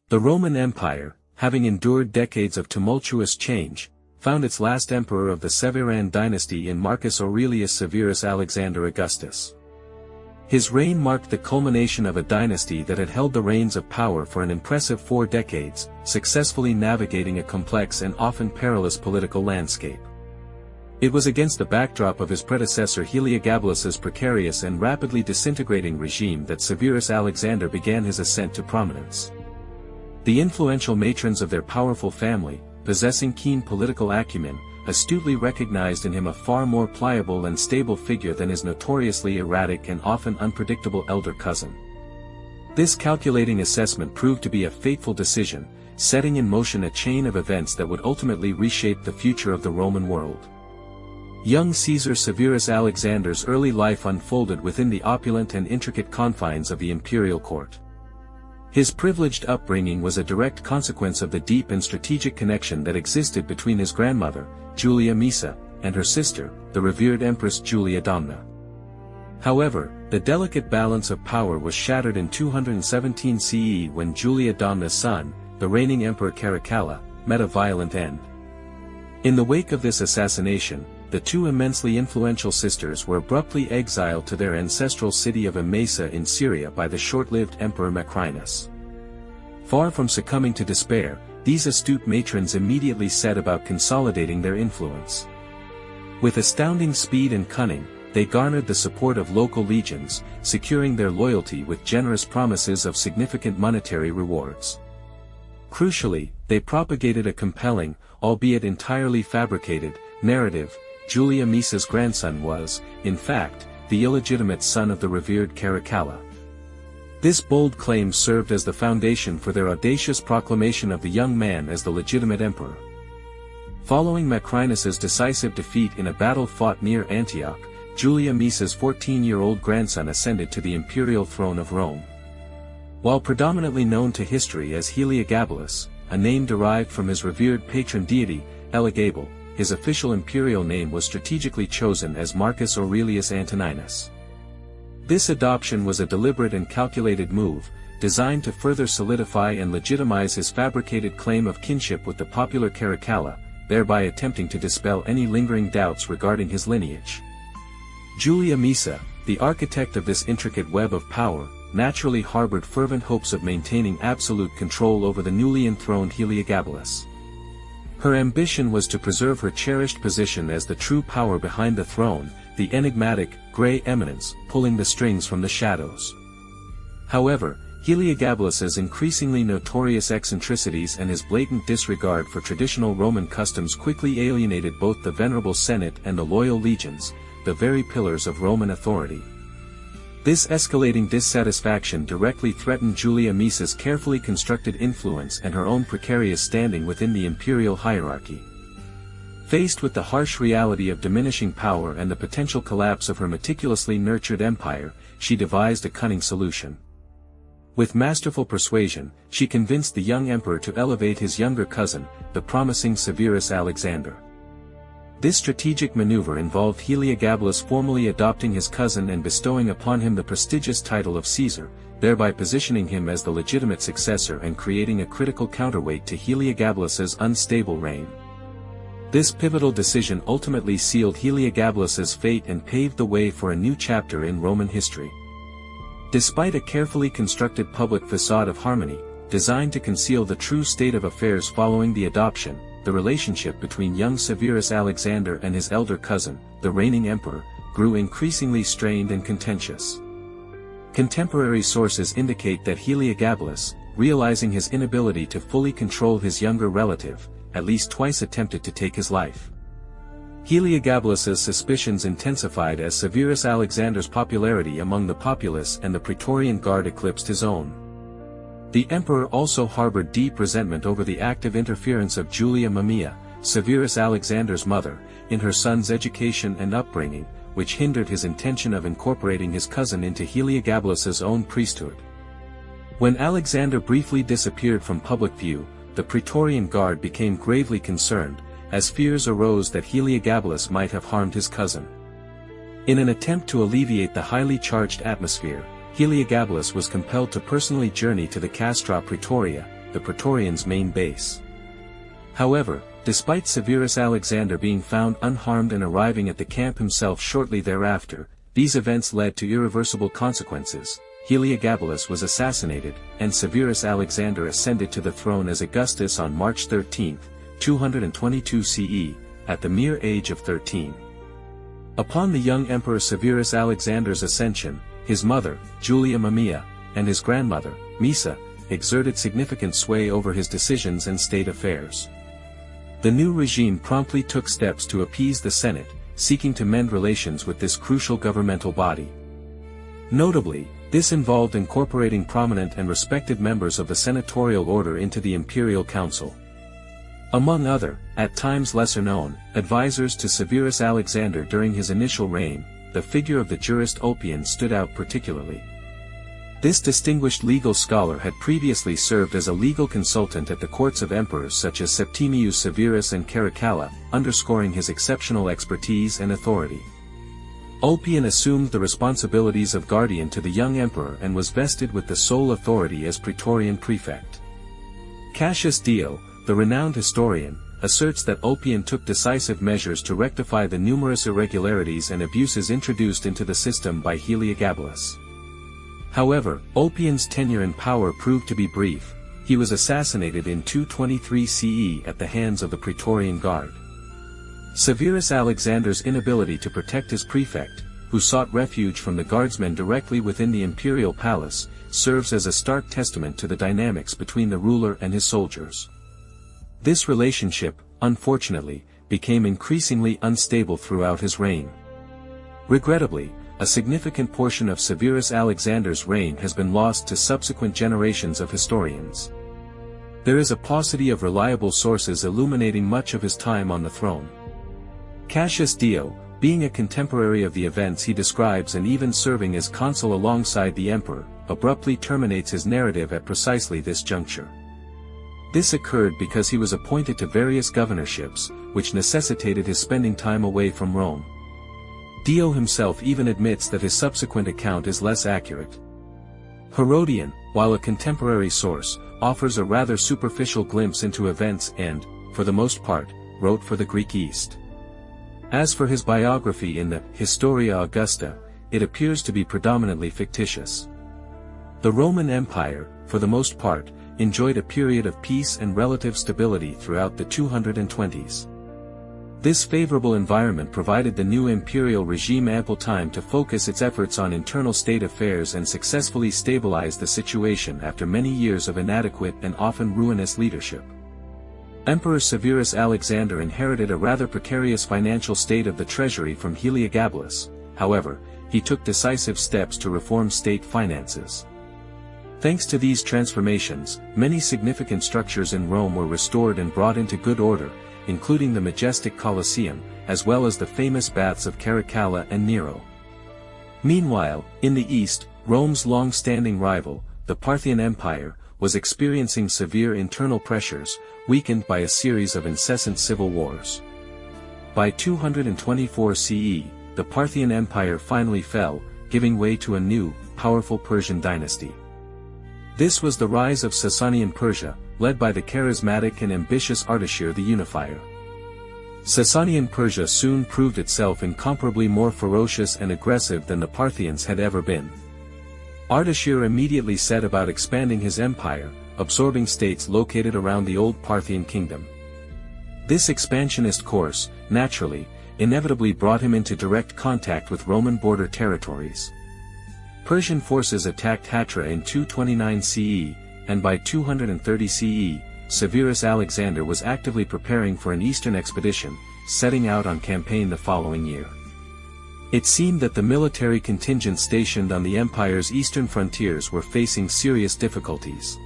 The Roman Empire, having endured decades of tumultuous change, found its last emperor of the Severan dynasty in Marcus Aurelius Severus Alexander Augustus. His reign marked the culmination of a dynasty that had held the reins of power for an impressive 4 decades, successfully navigating a complex and often perilous political landscape. It was against the backdrop of his predecessor Heliogabalus's precarious and rapidly disintegrating regime that Severus Alexander began his ascent to prominence. The influential matrons of their powerful family, possessing keen political acumen, astutely recognized in him a far more pliable and stable figure than his notoriously erratic and often unpredictable elder cousin. This calculating assessment proved to be a fateful decision, setting in motion a chain of events that would ultimately reshape the future of the Roman world. Young Caesar Severus Alexander's early life unfolded within the opulent and intricate confines of the imperial court. His privileged upbringing was a direct consequence of the deep and strategic connection that existed between his grandmother, Julia Maesa, and her sister, the revered Empress Julia Domna. However, the delicate balance of power was shattered in 217 CE when Julia Domna's son, the reigning Emperor Caracalla, met a violent end. In the wake of this assassination, the two immensely influential sisters were abruptly exiled to their ancestral city of Emesa in Syria by the short-lived Emperor Macrinus. Far from succumbing to despair, these astute matrons immediately set about consolidating their influence. With astounding speed and cunning, they garnered the support of local legions, securing their loyalty with generous promises of significant monetary rewards. Crucially, they propagated a compelling, albeit entirely fabricated, narrative. Julia Maesa's grandson was, in fact, the illegitimate son of the revered Caracalla. This bold claim served as the foundation for their audacious proclamation of the young man as the legitimate emperor. Following Macrinus's decisive defeat in a battle fought near Antioch, Julia Maesa's 14-year-old grandson ascended to the imperial throne of Rome. While predominantly known to history as Heliogabalus, a name derived from his revered patron deity, Elagabal, his official imperial name was strategically chosen as Marcus Aurelius Antoninus. This adoption was a deliberate and calculated move, designed to further solidify and legitimize his fabricated claim of kinship with the popular Caracalla, thereby attempting to dispel any lingering doubts regarding his lineage. Julia Maesa, the architect of this intricate web of power, naturally harbored fervent hopes of maintaining absolute control over the newly enthroned Heliogabalus. Her ambition was to preserve her cherished position as the true power behind the throne, the enigmatic, grey eminence, pulling the strings from the shadows. However, Heliogabalus's increasingly notorious eccentricities and his blatant disregard for traditional Roman customs quickly alienated both the venerable Senate and the loyal legions, the very pillars of Roman authority. This escalating dissatisfaction directly threatened Julia Maesa's carefully constructed influence and her own precarious standing within the imperial hierarchy. Faced with the harsh reality of diminishing power and the potential collapse of her meticulously nurtured empire, she devised a cunning solution. With masterful persuasion, she convinced the young emperor to elevate his younger cousin, the promising Severus Alexander. This strategic maneuver involved Heliogabalus formally adopting his cousin and bestowing upon him the prestigious title of Caesar, thereby positioning him as the legitimate successor and creating a critical counterweight to Heliogabalus's unstable reign. This pivotal decision ultimately sealed Heliogabalus's fate and paved the way for a new chapter in Roman history. Despite a carefully constructed public facade of harmony, designed to conceal the true state of affairs following the adoption, the relationship between young Severus Alexander and his elder cousin, the reigning emperor, grew increasingly strained and contentious. Contemporary sources indicate that Heliogabalus, realizing his inability to fully control his younger relative, at least twice attempted to take his life. Heliogabalus's suspicions intensified as Severus Alexander's popularity among the populace and the Praetorian Guard eclipsed his own. The emperor also harbored deep resentment over the active interference of Julia Maesa, Severus Alexander's mother, in her son's education and upbringing, which hindered his intention of incorporating his cousin into Heliogabalus's own priesthood. When Alexander briefly disappeared from public view, the Praetorian Guard became gravely concerned, as fears arose that Heliogabalus might have harmed his cousin. In an attempt to alleviate the highly charged atmosphere, Heliogabalus was compelled to personally journey to the Castra Praetoria, the Praetorians' main base. However, despite Severus Alexander being found unharmed and arriving at the camp himself shortly thereafter, these events led to irreversible consequences. Heliogabalus was assassinated, and Severus Alexander ascended to the throne as Augustus on March 13, 222 CE, at the mere age of 13. Upon the young Emperor Severus Alexander's ascension, his mother, Julia Mamaea, and his grandmother, Misa, exerted significant sway over his decisions and state affairs. The new regime promptly took steps to appease the Senate, seeking to mend relations with this crucial governmental body. Notably, this involved incorporating prominent and respected members of the senatorial order into the imperial council. Among other, at times lesser-known, advisors to Severus Alexander during his initial reign, the figure of the jurist Ulpian stood out particularly. This distinguished legal scholar had previously served as a legal consultant at the courts of emperors such as Septimius Severus and Caracalla, underscoring his exceptional expertise and authority. Ulpian assumed the responsibilities of guardian to the young emperor and was vested with the sole authority as Praetorian prefect. Cassius Dio, the renowned historian, asserts that Ulpian took decisive measures to rectify the numerous irregularities and abuses introduced into the system by Heliogabalus. However, Ulpian's tenure in power proved to be brief. He was assassinated in 223 CE at the hands of the Praetorian Guard. Severus Alexander's inability to protect his prefect, who sought refuge from the guardsmen directly within the imperial palace, serves as a stark testament to the dynamics between the ruler and his soldiers. This relationship, unfortunately, became increasingly unstable throughout his reign. Regrettably, a significant portion of Severus Alexander's reign has been lost to subsequent generations of historians. There is a paucity of reliable sources illuminating much of his time on the throne. Cassius Dio, being a contemporary of the events he describes and even serving as consul alongside the emperor, abruptly terminates his narrative at precisely this juncture. This occurred because he was appointed to various governorships, which necessitated his spending time away from Rome. Dio himself even admits that his subsequent account is less accurate. Herodian, while a contemporary source, offers a rather superficial glimpse into events and, for the most part, wrote for the Greek East. As for his biography in the Historia Augusta, it appears to be predominantly fictitious. The Roman Empire, for the most part, enjoyed a period of peace and relative stability throughout the 220s. This favorable environment provided the new imperial regime ample time to focus its efforts on internal state affairs and successfully stabilize the situation after many years of inadequate and often ruinous leadership. Emperor Severus Alexander inherited a rather precarious financial state of the treasury from Heliogabalus. However, he took decisive steps to reform state finances. Thanks to these transformations, many significant structures in Rome were restored and brought into good order, including the majestic Colosseum, as well as the famous baths of Caracalla and Nero. Meanwhile, in the east, Rome's long-standing rival, the Parthian Empire, was experiencing severe internal pressures, weakened by a series of incessant civil wars. By 224 CE, the Parthian Empire finally fell, giving way to a new, powerful Persian dynasty. This was the rise of Sasanian Persia, led by the charismatic and ambitious Ardashir the Unifier. Sasanian Persia soon proved itself incomparably more ferocious and aggressive than the Parthians had ever been. Ardashir immediately set about expanding his empire, absorbing states located around the old Parthian kingdom. This expansionist course, naturally, inevitably brought him into direct contact with Roman border territories. Persian forces attacked Hatra in 229 CE, and by 230 CE, Severus Alexander was actively preparing for an eastern expedition, setting out on campaign the following year. It seemed that the military contingents stationed on the empire's eastern frontiers were facing serious difficulties.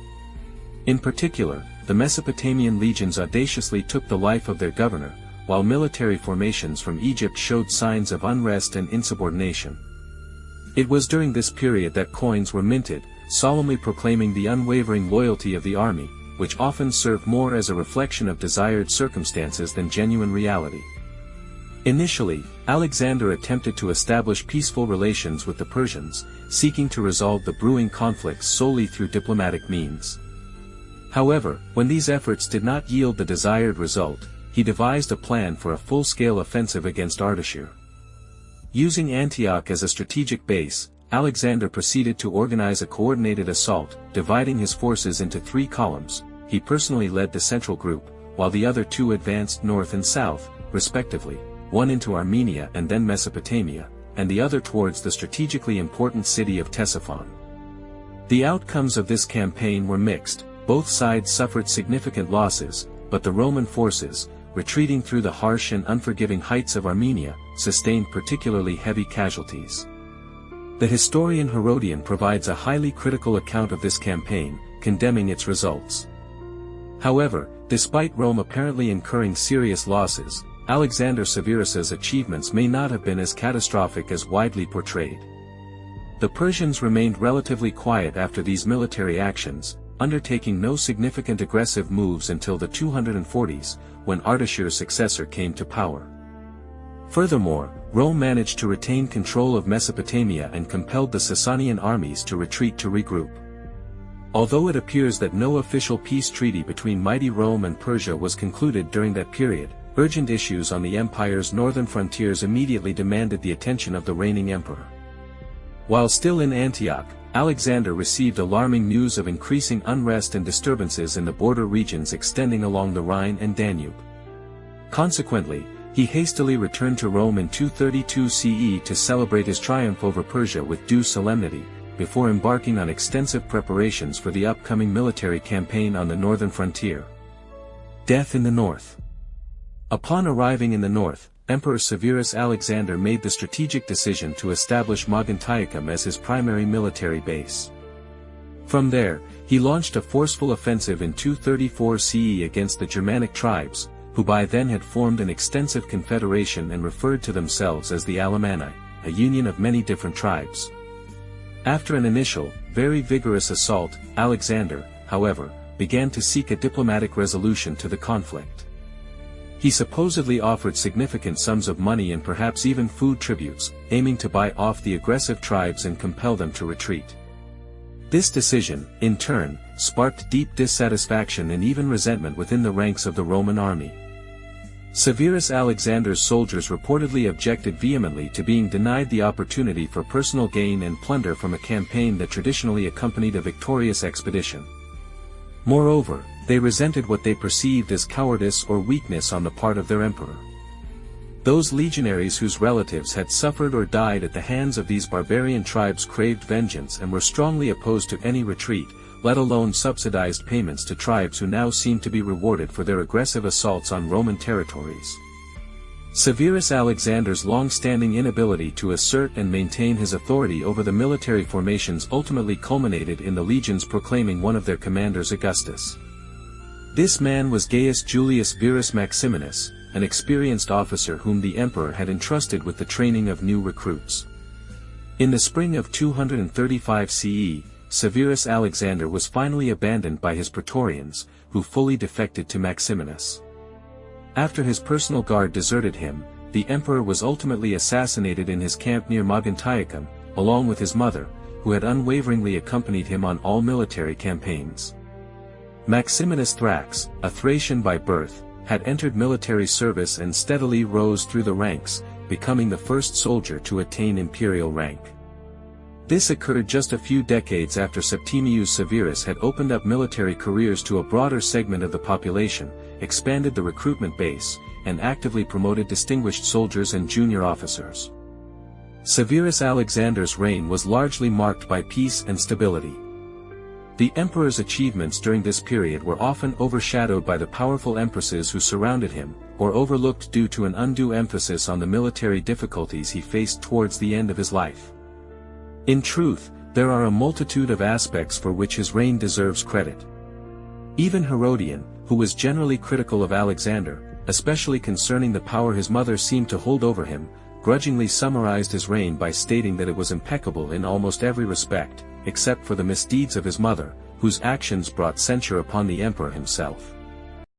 In particular, the Mesopotamian legions audaciously took the life of their governor, while military formations from Egypt showed signs of unrest and insubordination. It was during this period that coins were minted, solemnly proclaiming the unwavering loyalty of the army, which often served more as a reflection of desired circumstances than genuine reality. Initially, Alexander attempted to establish peaceful relations with the Persians, seeking to resolve the brewing conflicts solely through diplomatic means. However, when these efforts did not yield the desired result, he devised a plan for a full-scale offensive against Artaxerxes. Using Antioch as a strategic base, Alexander proceeded to organize a coordinated assault, dividing his forces into 3 columns. He personally led the central group, while the other 2 advanced north and south, respectively, one into Armenia and then Mesopotamia, and the other towards the strategically important city of Ctesiphon. The outcomes of this campaign were mixed. Both sides suffered significant losses, but the Roman forces, retreating through the harsh and unforgiving heights of Armenia, sustained particularly heavy casualties. The historian Herodian provides a highly critical account of this campaign, condemning its results. However, despite Rome apparently incurring serious losses, Alexander Severus's achievements may not have been as catastrophic as widely portrayed. The Persians remained relatively quiet after these military actions, undertaking no significant aggressive moves until the 240s, when Artaxerxes' successor came to power. Furthermore, Rome managed to retain control of Mesopotamia and compelled the Sasanian armies to retreat to regroup. Although it appears that no official peace treaty between mighty Rome and Persia was concluded during that period, urgent issues on the empire's northern frontiers immediately demanded the attention of the reigning emperor. While still in Antioch, Alexander received alarming news of increasing unrest and disturbances in the border regions extending along the Rhine and Danube. Consequently, he hastily returned to Rome in 232 CE to celebrate his triumph over Persia with due solemnity, before embarking on extensive preparations for the upcoming military campaign on the northern frontier. Death in the north. Upon arriving in the north, Emperor Severus Alexander made the strategic decision to establish Mogontiacum as his primary military base. From there, he launched a forceful offensive in 234 CE against the Germanic tribes, who by then had formed an extensive confederation and referred to themselves as the Alemanni, a union of many different tribes. After an initial, very vigorous assault, Alexander, however, began to seek a diplomatic resolution to the conflict. He supposedly offered significant sums of money and perhaps even food tributes, aiming to buy off the aggressive tribes and compel them to retreat. This decision, in turn, sparked deep dissatisfaction and even resentment within the ranks of the Roman army. Severus Alexander's soldiers reportedly objected vehemently to being denied the opportunity for personal gain and plunder from a campaign that traditionally accompanied a victorious expedition. Moreover, they resented what they perceived as cowardice or weakness on the part of their emperor. Those legionaries whose relatives had suffered or died at the hands of these barbarian tribes craved vengeance and were strongly opposed to any retreat, let alone subsidized payments to tribes who now seemed to be rewarded for their aggressive assaults on Roman territories. Severus Alexander's long-standing inability to assert and maintain his authority over the military formations ultimately culminated in the legions proclaiming one of their commanders Augustus. This man was Gaius Julius Verus Maximinus, an experienced officer whom the emperor had entrusted with the training of new recruits. In the spring of 235 CE, Severus Alexander was finally abandoned by his praetorians, who fully defected to Maximinus. After his personal guard deserted him, the emperor was ultimately assassinated in his camp near Mogontiacum, along with his mother, who had unwaveringly accompanied him on all military campaigns. Maximinus Thrax, a Thracian by birth, had entered military service and steadily rose through the ranks, becoming the first soldier to attain imperial rank. This occurred just a few decades after Septimius Severus had opened up military careers to a broader segment of the population, expanded the recruitment base, and actively promoted distinguished soldiers and junior officers. Severus Alexander's reign was largely marked by peace and stability. The emperor's achievements during this period were often overshadowed by the powerful empresses who surrounded him, or overlooked due to an undue emphasis on the military difficulties he faced towards the end of his life. In truth, there are a multitude of aspects for which his reign deserves credit. Even Herodian, who was generally critical of Alexander, especially concerning the power his mother seemed to hold over him, grudgingly summarized his reign by stating that it was impeccable in almost every respect, except for the misdeeds of his mother, whose actions brought censure upon the emperor himself.